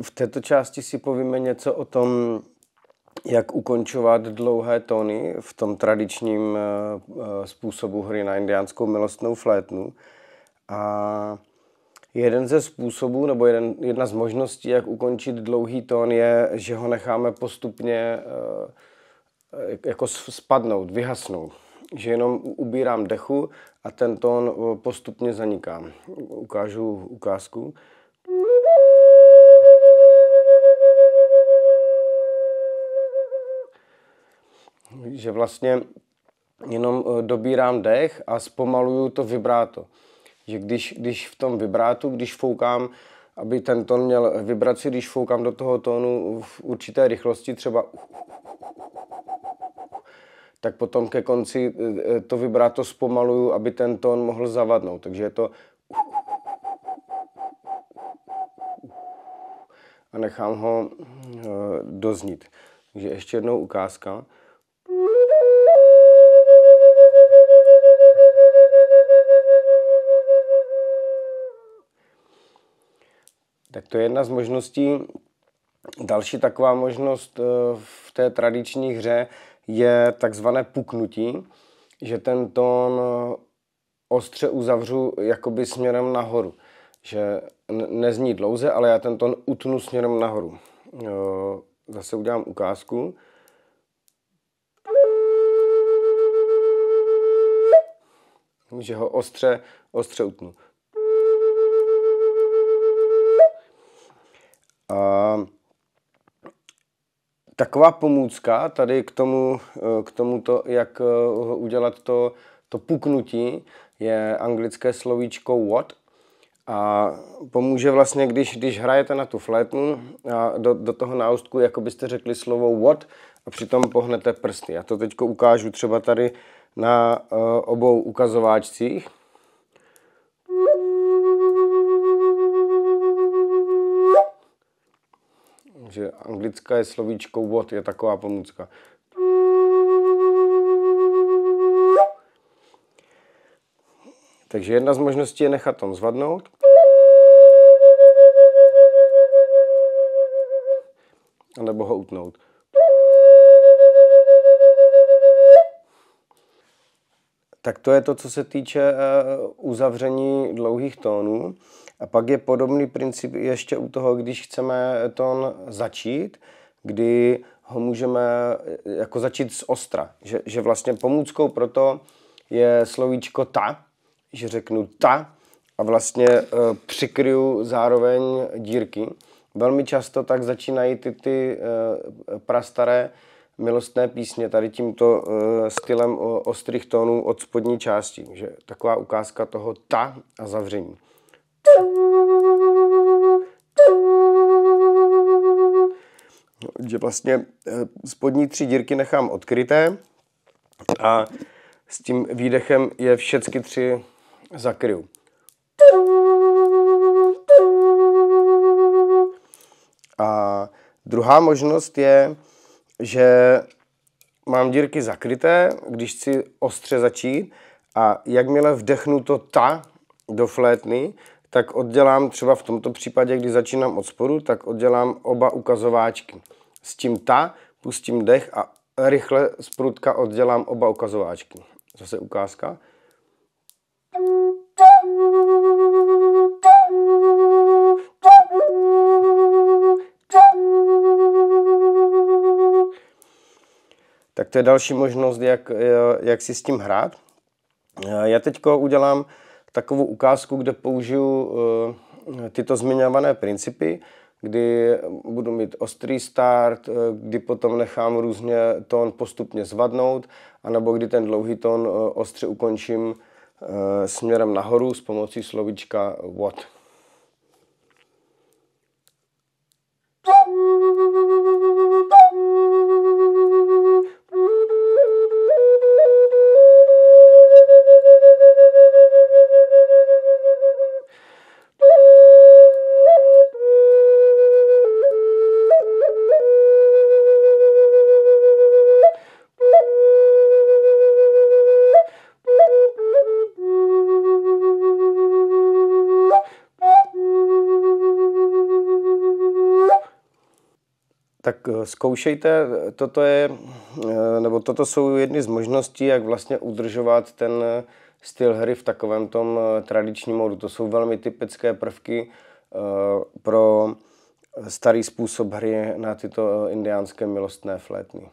V této části si povíme něco o tom, jak ukončovat dlouhé tóny v tom tradičním způsobu hry na indiánskou milostnou flétnu. A jeden ze způsobů, nebo jedna z možností, jak ukončit dlouhý tón, je, že ho necháme postupně jako spadnout, vyhasnout. Že jenom ubírám dechu a ten tón postupně zaniká. Ukážu ukázku. Že vlastně jenom dobírám dech a zpomaluju to vibráto. Že když v tom vibrátu, když foukám, aby ten tón měl vibraci, když foukám do toho tónu v určité rychlosti, třeba tak potom ke konci to vibráto zpomaluju, aby ten tón mohl zavadnout. Takže je to a nechám ho doznít. Takže ještě jednou ukázka. Tak to je jedna z možností. Další taková možnost v té tradiční hře je takzvané puknutí, že ten tón ostře uzavřu jakoby směrem nahoru. Že nezní dlouze, ale já ten tón utnu směrem nahoru. Zase udělám ukázku. Že ho ostře utnu. Taková pomůcka tady k tomuto, jak udělat to puknutí, je anglické slovíčko what. A pomůže vlastně, když hrajete na tu flétnu a do toho náustku, jako byste řekli slovo what a přitom pohnete prsty. Já to teď ukážu třeba tady na obou ukazováčcích. Že anglické slovíčko what je taková pomůcka. Takže jedna z možností je nechat tón zvadnout. A nebo ho utnout. Tak to je to, co se týče uzavření dlouhých tónů. A pak je podobný princip ještě u toho, když chceme tón začít, kdy ho můžeme jako začít z ostra. Že vlastně pomůckou pro to je slovíčko ta, že řeknu ta a vlastně přikryju zároveň dírky. Velmi často tak začínají ty prastaré milostné písně tady tímto stylem ostrých tónů od spodní části. Že taková ukázka toho ta a zavření. Že vlastně spodní 3 dírky nechám odkryté a s tím výdechem je všechny 3 zakryju. A druhá možnost je, že mám dírky zakryté, když chci ostře začít a jakmile vdechnu to ta do flétny, tak oddělám třeba v tomto případě, když začínám od spodu, tak oddělám oba ukazováčky. S tím ta pustím dech a rychle z prudka oddělám oba ukazováčky. Zase ukázka. Tak to je další možnost, jak si s tím hrát. Já teď udělám takovou ukázku, kde použiju tyto zmiňované principy, kdy budu mít ostrý start, kdy potom nechám různě tón postupně zvadnout, anebo kdy ten dlouhý tón ostře ukončím směrem nahoru s pomocí slovíčka what. zkoušejte, toto jsou jedny z možností, jak vlastně udržovat ten styl hry v takovém tom tradičním modu. To jsou velmi typické prvky pro starý způsob hry na tyto indiánské milostné flétny.